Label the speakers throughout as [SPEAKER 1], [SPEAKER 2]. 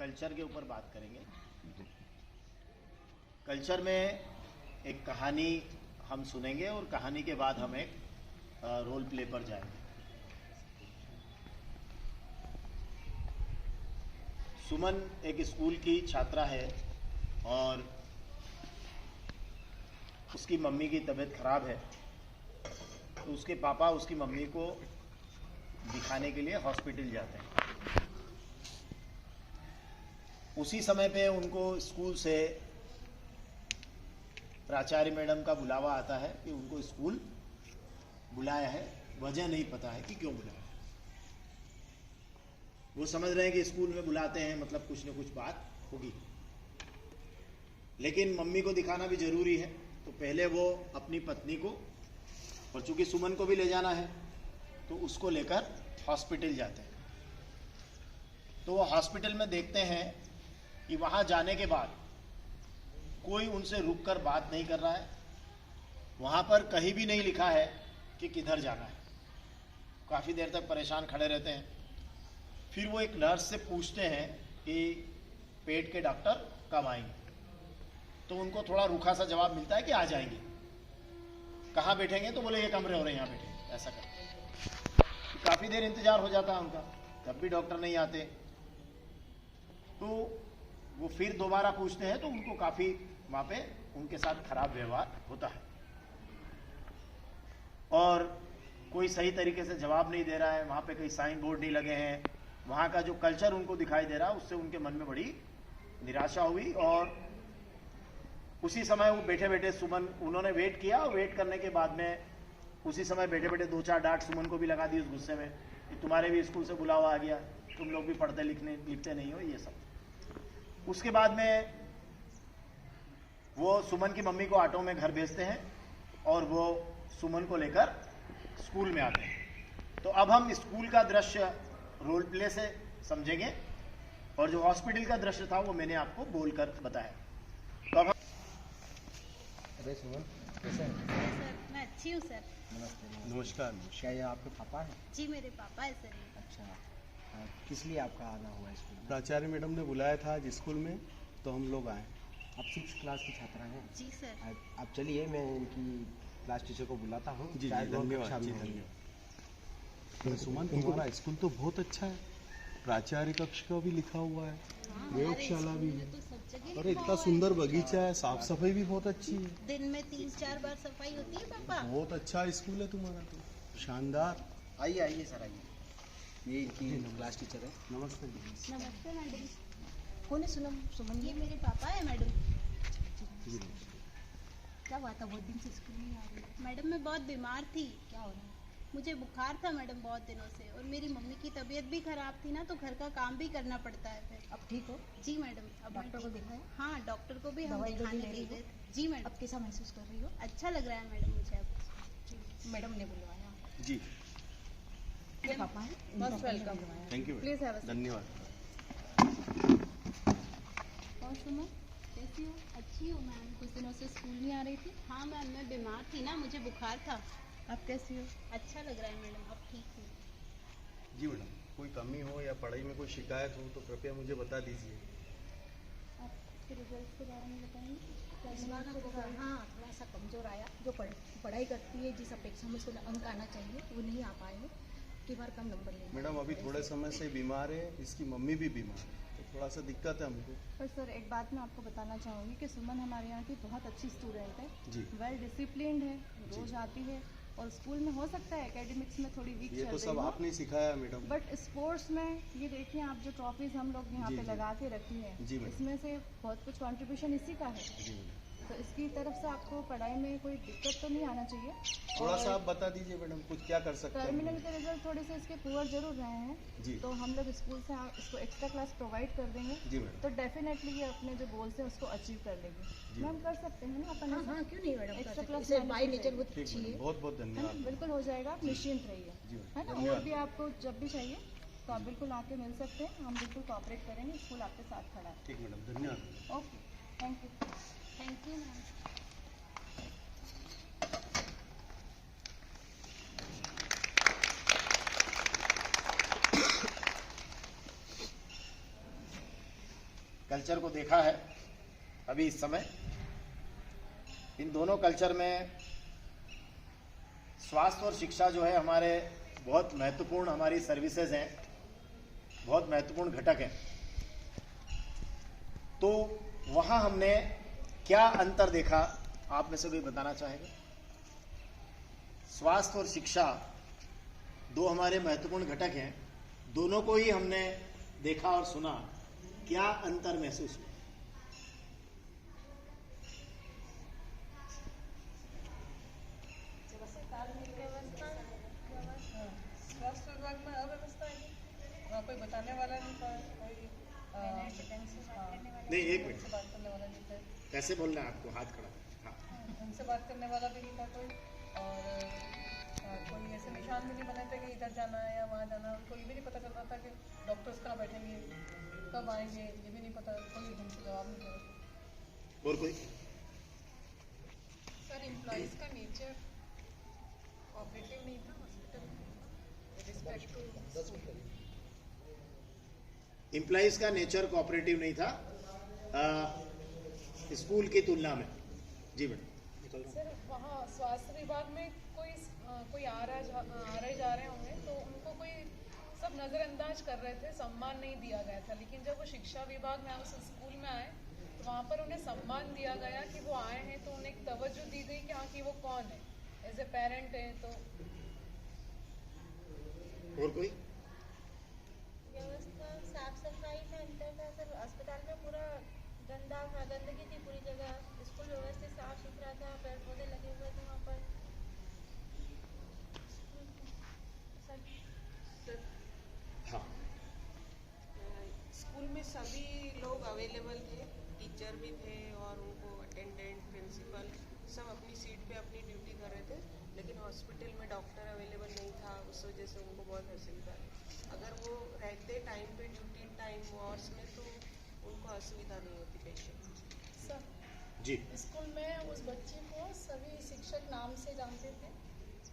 [SPEAKER 1] Culture के ऊपर बात करेंगे। कल्चर में एक कहानी हम सुनेंगे और कहानी के बाद हम एक रोल प्ले पर जाएंगे। सुमन एक स्कूल की छात्रा है और उसकी मम्मी की तबीयत खराब है, तो उसके पापा उसकी मम्मी को दिखाने के लिए हॉस्पिटल जाते हैं। उसी समय पे उनको स्कूल से प्राचार्य मैडम का बुलावा आता है कि उनको स्कूल बुलाया है, वजह नहीं पता है कि क्यों बुलाया है। वो समझ रहे हैं कि स्कूल में बुलाते हैं मतलब कुछ न कुछ बात होगी, लेकिन मम्मी को दिखाना भी जरूरी है, तो पहले वो अपनी पत्नी को, और चूंकि सुमन को भी ले जाना है तो उसको लेकर हॉस्पिटल जाते हैं। तो वो हॉस्पिटल में देखते हैं कि वहाँ जाने के बाद कोई उनसे रुककर बात नहीं कर रहा है, वहाँ पर कहीं भी नहीं लिखा है कि किधर जाना है। काफ़ी देर तक परेशान खड़े रहते हैं। फिर वो एक नर्स से पूछते हैं कि पेट के डॉक्टर कब आएंगे, तो उनको थोड़ा रूखा सा जवाब मिलता है कि आ जाएंगे। कहाँ बैठेंगे, तो बोले ये कमरे हो रहे हैं, यहाँ बैठेंगे। ऐसा करते काफ़ी देर इंतजार हो जाता है उनका, तब भी डॉक्टर नहीं आते। तो वो फिर दोबारा पूछते हैं, तो उनको काफ़ी वहाँ पे उनके साथ खराब व्यवहार होता है और कोई सही तरीके से जवाब नहीं दे रहा है। वहाँ पे कई साइन बोर्ड नहीं लगे हैं, वहाँ का जो कल्चर उनको दिखाई दे रहा है, उससे उनके मन में बड़ी निराशा हुई। और उसी समय वो बैठे बैठे सुमन, उन्होंने वेट किया, और वेट करने के बाद में उसी समय बैठे बैठे 2-4 डांट सुमन को भी लगा दी उस गुस्से में कि तुम्हारे भी स्कूल से बुलावा आ गया, तुम लोग भी पढ़ते लिखते नहीं हो, ये सब। उसके बाद में वो सुमन की मम्मी को ऑटो में घर भेजते हैं और वो सुमन को लेकर स्कूल में आते हैं। तो अब हम स्कूल का दृश्य रोल प्ले से समझेंगे और जो हॉस्पिटल का दृश्य था वो मैंने आपको बोलकर बताया। तो अब
[SPEAKER 2] अरे सुमन, कैसे हैं?
[SPEAKER 3] सर मैं अच्छी हूँ सर।
[SPEAKER 2] नमस्ते।
[SPEAKER 1] नमस्कार।
[SPEAKER 2] क्या ये आपके पापा हैं?
[SPEAKER 3] जी मेरे पापा है सर ये।
[SPEAKER 2] अच्छा, किस लिए आपका आना हुआ है स्कूल में?
[SPEAKER 4] प्राचार्य मैडम ने बुलाया था आज स्कूल में, तो हम लोग आए।
[SPEAKER 2] आप 6th क्लास की छात्रा हैं?
[SPEAKER 3] जी सर।
[SPEAKER 2] आप चलिए, मैं इनकी क्लास टीचर को बुलाता हूँ।
[SPEAKER 4] जी
[SPEAKER 2] शायद वो
[SPEAKER 4] धन्यवाद
[SPEAKER 2] कक्षा में
[SPEAKER 4] जी,
[SPEAKER 2] होंगे।
[SPEAKER 4] धन्यवाद। सुमन, तुम्हारा स्कूल तो बहुत अच्छा है, प्राचार्य कक्ष का भी लिखा हुआ है, प्रयोगशाला भी है,
[SPEAKER 3] तो सब जगह
[SPEAKER 4] और इतना सुंदर बगीचा है, साफ सफाई भी बहुत अच्छी है।
[SPEAKER 3] दिन में 3-4 बार सफाई होती है पापा।
[SPEAKER 4] बहुत अच्छा स्कूल है तुम्हारा, तो शानदार।
[SPEAKER 2] आइए आइए सर, आइए। ये इनकी क्लास टीचर है।
[SPEAKER 4] नमस्ते जी।
[SPEAKER 3] नमस्ते मैडम।
[SPEAKER 5] कौन है सुमन?
[SPEAKER 3] ये मेरे पापा है मैडम।
[SPEAKER 4] जी
[SPEAKER 5] क्या हुआ था, बहुत दिन से स्कूल नहीं आ रही?
[SPEAKER 3] मैडम मैं बहुत बीमार थी,
[SPEAKER 5] क्या हो रहा है?
[SPEAKER 3] मुझे बुखार था मैडम बहुत दिनों से, और मेरी मम्मी की तबीयत भी खराब थी ना, तो घर का काम भी करना पड़ता है फिर।
[SPEAKER 5] अब ठीक हो?
[SPEAKER 3] जी मैडम। अब
[SPEAKER 5] डॉक्टर को दिखाया?
[SPEAKER 3] हाँ, डॉक्टर को भी हम
[SPEAKER 5] दवाई
[SPEAKER 3] दिखाने
[SPEAKER 5] ले रही
[SPEAKER 3] गए
[SPEAKER 5] हो?
[SPEAKER 3] थे। जी मैडम।
[SPEAKER 5] अब कैसा महसूस कर रही हो?
[SPEAKER 3] अच्छा लग रहा है मैडम मुझे अब।
[SPEAKER 5] मैडम ने बुलवाया?
[SPEAKER 4] जी,
[SPEAKER 5] ये पापा हैं? इन
[SPEAKER 3] Most
[SPEAKER 5] पापा ने
[SPEAKER 3] welcome.
[SPEAKER 5] बुलवाया।
[SPEAKER 4] Thank you
[SPEAKER 3] Please have a seat.
[SPEAKER 4] धन्यवाद।
[SPEAKER 3] और सुनो, कैसी हो? अच्छी हो मैम।
[SPEAKER 5] कुछ दिनों से स्कूल नहीं आ रही थी?
[SPEAKER 3] हाँ मैम, मैं बीमार थी ना, मुझे बुखार था।
[SPEAKER 5] अब कैसी हो?
[SPEAKER 3] अच्छा लग रहा है मैडम, अब ठीक हूँ।
[SPEAKER 4] जी मैडम, कोई कमी हो या पढ़ाई में कोई शिकायत हो तो कृपया मुझे बता दीजिए।
[SPEAKER 3] आपके रिजल्ट के बारे में बताएंगे?
[SPEAKER 5] इस बार हाँ थोड़ा सा कमज़ोर आया। जो पढ़ाई करती है, जिस अपेक्षा में उसको अंक आना चाहिए वो नहीं आ पाए हैं। की बार कम नंबर ले।
[SPEAKER 4] मैडम अभी थोड़े समय से बीमार है, इसकी मम्मी भी बीमार है, तो थोड़ा सा दिक्कत है हमको।
[SPEAKER 6] पर सर एक बात मैं आपको बताना चाहूँगी कि सुमन हमारे यहाँ की बहुत अच्छी स्टूडेंट है,
[SPEAKER 4] जी
[SPEAKER 6] वेल डिसिप्लिन्ड है, रोज आती है, और स्कूल में हो सकता है एकेडमिक्स में थोड़ी वीक
[SPEAKER 4] ये
[SPEAKER 6] चल
[SPEAKER 4] तो
[SPEAKER 6] रही
[SPEAKER 4] सब
[SPEAKER 6] हो,
[SPEAKER 4] आपने सिखाया मैडम।
[SPEAKER 6] बट स्पोर्ट्स में ये देखिए आप जो ट्रॉफीज हम लोग यहाँ
[SPEAKER 4] जी,
[SPEAKER 6] पे
[SPEAKER 4] जी।
[SPEAKER 6] लगा के रखी है,
[SPEAKER 4] जी मैडम।
[SPEAKER 6] इसमें से बहुत कुछ कंट्रीब्यूशन इसी का है।
[SPEAKER 4] जी मैडम,
[SPEAKER 6] तो इसकी तरफ से आपको पढ़ाई में कोई दिक्कत तो नहीं आना चाहिए।
[SPEAKER 4] थोड़ा सा आप बता दीजिए मैडम, कुछ क्या कर सकते
[SPEAKER 6] टर्मिनल
[SPEAKER 4] हैं।
[SPEAKER 6] के रिजल्ट थोड़े से इसके पुअर जरूर रहे हैं,
[SPEAKER 4] जी
[SPEAKER 6] तो हम लोग स्कूल से इसको एक्स्ट्रा क्लास प्रोवाइड कर देंगे,
[SPEAKER 4] जी मैडम।
[SPEAKER 6] तो डेफिनेटली ये अपने जो गोल्स है उसको अचीव कर लेगी।
[SPEAKER 4] जी।
[SPEAKER 6] मैम कर सकते हैं ना अपन
[SPEAKER 5] हाँ
[SPEAKER 6] ऐसा?
[SPEAKER 5] हाँ, क्यों नहीं मैडम?
[SPEAKER 6] Extra
[SPEAKER 5] कर सकते।
[SPEAKER 6] class
[SPEAKER 5] इसे
[SPEAKER 6] manage
[SPEAKER 5] बाई
[SPEAKER 6] हो
[SPEAKER 5] नेचर
[SPEAKER 6] जाएगी।
[SPEAKER 5] बहुत
[SPEAKER 4] ठीक
[SPEAKER 5] अच्छी
[SPEAKER 4] मैडम,
[SPEAKER 5] है।
[SPEAKER 4] बहुत बहुत
[SPEAKER 6] है ना,
[SPEAKER 4] धन्यवाद।
[SPEAKER 6] बिल्कुल हो जाएगा, आप निश्चिंत रहिए,
[SPEAKER 4] जी
[SPEAKER 6] है ना। और
[SPEAKER 4] धन्यवाद।
[SPEAKER 6] भी आपको जब भी चाहिए तो आप बिल्कुल आके मिल सकते हैं, हम बिल्कुल कोऑपरेट करेंगे, स्कूल आपके साथ खड़ा है।
[SPEAKER 4] ठीक मैडम, धन्यवाद।
[SPEAKER 6] Okay, thank you.
[SPEAKER 3] Thank you ma'am.
[SPEAKER 1] Culture को देखा है अभी इस समय। इन दोनों कल्चर में स्वास्थ्य और शिक्षा जो है हमारे बहुत महत्वपूर्ण हमारी सर्विसेज हैं, बहुत महत्वपूर्ण घटक हैं। तो वहां हमने क्या अंतर देखा, आप में से कोई बताना चाहेगा? स्वास्थ्य और शिक्षा दो हमारे महत्वपूर्ण घटक हैं, दोनों को ही हमने देखा और सुना, क्या अंतर महसूस हुआ?
[SPEAKER 6] स्वास्थ्य विभाग में अव्यवस्था है, वहाँ कोई बताने वाला नहीं था, कोई
[SPEAKER 1] नहीं, एक मिनट,
[SPEAKER 6] से बात करने वाला नहीं था,
[SPEAKER 1] कैसे बोलना है आपको? हाथ खड़ा। हाँ,
[SPEAKER 6] उनसे बात करने वाला भी नहीं था कोई, और कोई ऐसे निशान भी नहीं बने थे कि इधर जाना है या वहाँ जाना है। उनको ये भी नहीं पता चल रहा था कि डॉक्टर्स कहाँ बैठेंगे, कब आएंगे, ये भी नहीं पता, कोई ढंग से जवाब नहीं दिया।
[SPEAKER 1] और कोई?
[SPEAKER 6] सर, एम्प्लॉइज का नेचर कोऑपरेटिव नहीं था हॉस्पिटल में, रिस्पेक्ट टू
[SPEAKER 1] एम्प्लॉइज का नेचर कोऑपरेटिव नहीं था स्कूल की तुलना में। जी मैडम।
[SPEAKER 7] सर, वहाँ स्वास्थ्य विभाग में कोई आ रहे जा रहे होंगे तो उनको कोई सब नज़रअंदाज कर रहे थे, सम्मान नहीं दिया गया था। लेकिन जब वो शिक्षा विभाग में उस स्कूल में आए तो वहाँ पर उन्हें सम्मान दिया गया कि वो आए हैं, तो उन्हें एक तवज्जो दी गई कि हाँ कि वो कौन है, एज ए पेरेंट है। तो
[SPEAKER 1] और कोई?
[SPEAKER 3] व्यवस्था, साफ सफाई में अंतर था सर। अस्पताल में पूरा गंदा था, गंदगी थी पूरी जगह। स्कूल व्यवस्थित साफ सुथरा था, पेड़ पौधे लगे हुए थे वहाँ पर।
[SPEAKER 1] हाँ,
[SPEAKER 8] स्कूल में सभी लोग अवेलेबल थे, टीचर भी थे और उनको अटेंडेंट, प्रिंसिपल सब अपनी सीट पे अपनी ड्यूटी कर रहे थे। लेकिन हॉस्पिटल में डॉक्टर अवेलेबल नहीं था, उस वजह से उनको बहुत असुविधा है। अगर वो रहते टाइम पे ड्यूटी टाइम वॉर्ड्स में तो उनको असुविधा नहीं होती पेशेंट।
[SPEAKER 7] सर,
[SPEAKER 1] जी।
[SPEAKER 7] स्कूल में उस बच्चे को सभी शिक्षक नाम से जानते थे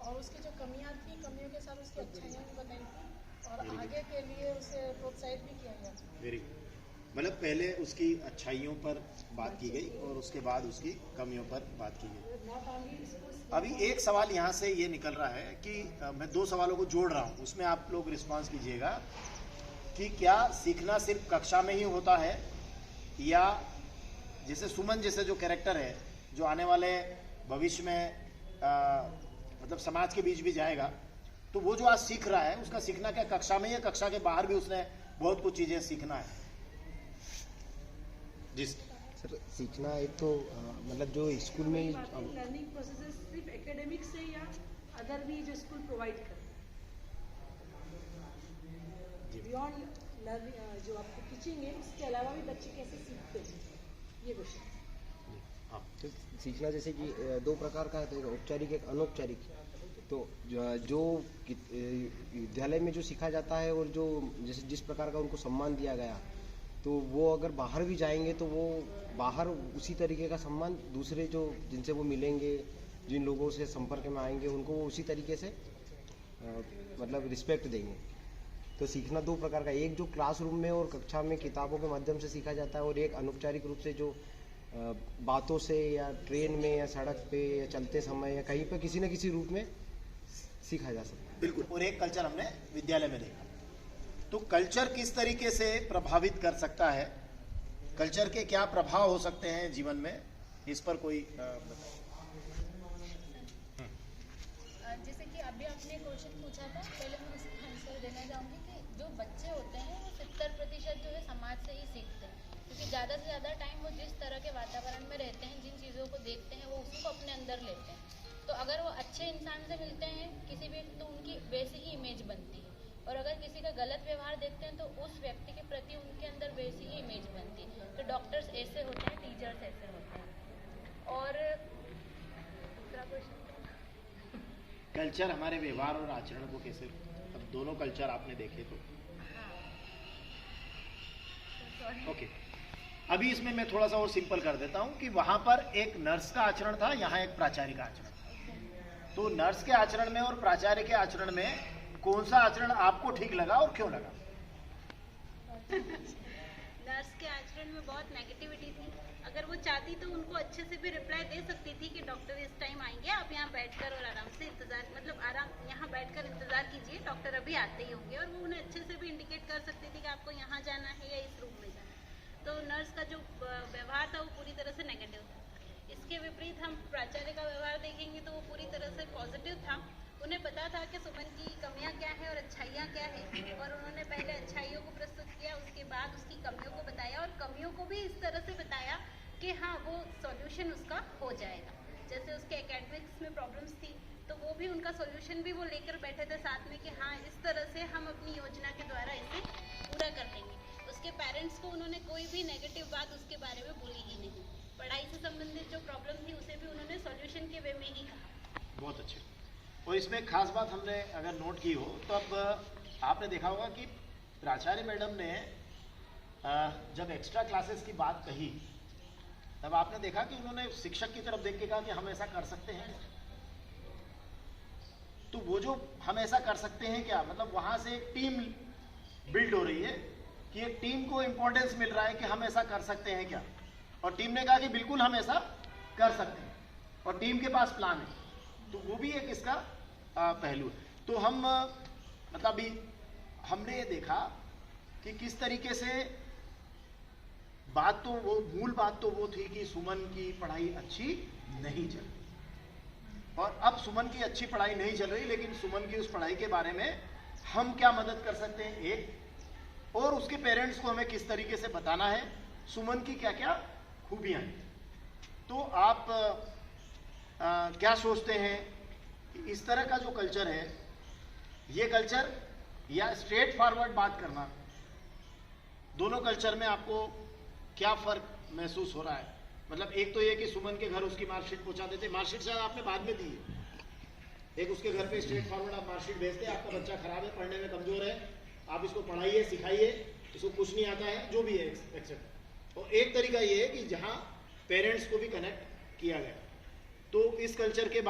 [SPEAKER 7] और उसकी जो कमियां थी, कमियों के साथ उसकी अच्छाइयाँ भी बताई थी और आगे के लिए उसे प्रोत्साहित भी किया गया था।
[SPEAKER 1] Very good. मतलब पहले उसकी अच्छाइयों पर बात की गई और उसके बाद उसकी कमियों पर बात की गई। अभी एक सवाल यहाँ से ये निकल रहा है कि मैं दो सवालों को जोड़ रहा हूँ, उसमें आप लोग रिस्पांस कीजिएगा कि क्या सीखना सिर्फ कक्षा में ही होता है, या जैसे सुमन जैसे जो कैरेक्टर है जो आने वाले भविष्य में मतलब समाज के बीच भी जाएगा, तो वो जो आज सीख रहा है उसका सीखना क्या कक्षा में या कक्षा के बाहर भी उसने बहुत कुछ चीजें सीखना है? जिस
[SPEAKER 2] सर, सीखना एक तो मतलब जो स्कूल में
[SPEAKER 9] लर्निंग प्रोसेस सिर्फ एकेडमिक से या अदर भी जो स्कूल प्रोवाइड कर बियॉन्ड लर्निंग जो आपको टीचिंग है उसके अलावा भी बच्चे कैसे सीखते हैं, ये क्वेश्चन।
[SPEAKER 2] तो सीखना जैसे कि दो प्रकार का है, औपचारिक एक अनौपचारिक। तो जो विद्यालय में जो सीखा जाता है और जो जैसे जिस प्रकार का उनको सम्मान दिया गया, तो वो अगर बाहर भी जाएंगे तो वो बाहर उसी तरीके का सम्मान दूसरे जो जिनसे वो मिलेंगे, जिन लोगों से संपर्क में आएंगे, उनको वो उसी तरीके से मतलब रिस्पेक्ट देंगे। तो सीखना दो प्रकार का, एक जो क्लासरूम में और कक्षा में किताबों के माध्यम से सीखा जाता है, और एक अनौपचारिक रूप से जो बातों से या ट्रेन में या सड़क पे या चलते समय या कहीं पे किसी न किसी रूप में सीखा जा सकता है।
[SPEAKER 1] बिल्कुल। और एक कल्चर हमने विद्यालय में देखा। तो कल्चर किस तरीके से प्रभावित कर सकता है, कल्चर के क्या प्रभाव हो सकते हैं जीवन में, इस पर कोई
[SPEAKER 3] जैसे कि अभी आपने क्वेश्चन पूछा था, पहले मैं उसका आंसर देना चाहूँगी कि जो बच्चे होते हैं वो 70% जो है समाज से ही सीखते हैं, क्योंकि ज़्यादा से ज़्यादा टाइम वो जिस तरह के वातावरण में रहते हैं, जिन चीज़ों को देखते हैं, वो उसी को अपने अंदर लेते हैं। तो अगर वो अच्छे इंसान से मिलते हैं किसी भी, तो उनकी वैसी ही इमेज बनती है, और अगर किसी का गलत व्यवहार देखते हैं तो उस व्यक्ति के प्रति उनके अंदर वैसी ही इमेज बनती है। तो डॉक्टर्स ऐसे होते हैं, टीचर्स ऐसे होते हैं। और दूसरा क्वेश्चन,
[SPEAKER 1] कल्चर हमारे व्यवहार और आचरण को कैसे, अब दोनों कल्चर आपने देखे तो ओके। अभी इसमें मैं थोड़ा सा और सिंपल कर देता हूं कि वहां पर एक नर्स का आचरण था, यहाँ एक प्राचार्य का आचरण था। तो नर्स के आचरण में और प्राचार्य के आचरण में कौन सा आचरण आपको ठीक लगा और क्यों लगा?
[SPEAKER 3] नर्स के आचरण स्टूडेंट में बहुत नेगेटिविटी थी। अगर वो चाहती तो उनको अच्छे से भी रिप्लाई दे सकती थी कि डॉक्टर इस टाइम आएंगे, आप यहाँ बैठकर और आराम से इंतजार, मतलब आराम यहाँ बैठकर इंतजार कीजिए, डॉक्टर अभी आते ही होंगे। और वो उन्हें अच्छे से भी इंडिकेट कर सकती थी कि आपको यहाँ जाना है या इस रूम में जाना है। तो नर्स का जो व्यवहार था वो पूरी तरह से नेगेटिव था। इसके विपरीत हम प्राचार्य का व्यवहार देखेंगे तो वो पूरी तरह से पॉजिटिव था। उन्हें पता था कि सुमन की कमियां क्या है और अच्छाइयां क्या है, और उन्होंने पहले अच्छाइयों को प्रस्तुत किया, उसके बाद उसकी कमियों को बताया, और कमियों को भी इस तरह से बताया कि हाँ वो सॉल्यूशन उसका हो जाएगा। जैसे उसके एकेडमिक्स में प्रॉब्लम्स थी तो वो भी उनका सॉल्यूशन भी वो लेकर बैठे थे साथ में कि हाँ इस तरह से हम अपनी योजना के द्वारा इसे पूरा कर लेंगे। उसके पेरेंट्स को उन्होंने कोई भी नेगेटिव बात उसके बारे में बोली ही नहीं। पढ़ाई से संबंधित जो प्रॉब्लम थी उसे भी उन्होंने सॉल्यूशन के वे में ही कहा।
[SPEAKER 1] बहुत अच्छे। और इसमें खास बात हमने अगर नोट की हो तो अब आपने देखा होगा कि प्राचार्य मैडम ने जब एक्स्ट्रा क्लासेस की बात कही तब आपने देखा कि उन्होंने शिक्षक की तरफ देख के कहा कि हम ऐसा कर सकते हैं। तो वो जो हम ऐसा कर सकते हैं क्या, मतलब वहां से एक टीम बिल्ड हो रही है कि एक टीम को इंपॉर्टेंस मिल रहा है कि हम ऐसा कर सकते हैं क्या, और टीम ने कहा कि बिल्कुल हम ऐसा कर सकते हैं और टीम के पास प्लान है। तो वो भी एक इसका पहलू है। तो हम मतलब अभी हमने ये देखा कि किस तरीके से बात, तो वो मूल बात तो वो थी कि सुमन की पढ़ाई अच्छी नहीं चल रही, और अब सुमन की अच्छी पढ़ाई नहीं चल रही, लेकिन सुमन की उस पढ़ाई के बारे में हम क्या मदद कर सकते हैं एक, और उसके पेरेंट्स को हमें किस तरीके से बताना है सुमन की क्या क्या खूबियां हैं। तो आप क्या सोचते हैं कि इस तरह का जो कल्चर है, ये कल्चर या स्ट्रेट फॉरवर्ड बात करना, दोनों कल्चर में आपको क्या फर्क महसूस हो रहा है? मतलब एक तो ये कि सुमन के घर उसकी मार्कशीट पहुंचा देते, मार्कशीट शायद आपने बाद में दी है, एक उसके घर पे स्ट्रेट फॉरवर्ड आप मार्कशीट भेजते, आपका बच्चा खराब है, पढ़ने में कमजोर है, आप इसको पढ़ाइए, सिखाइए, इसको कुछ नहीं आता है, जो भी है एक्सेप्ट। और एक तरीका ये है कि जहां पेरेंट्स को भी कनेक्ट किया गया। तो इस कल्चर के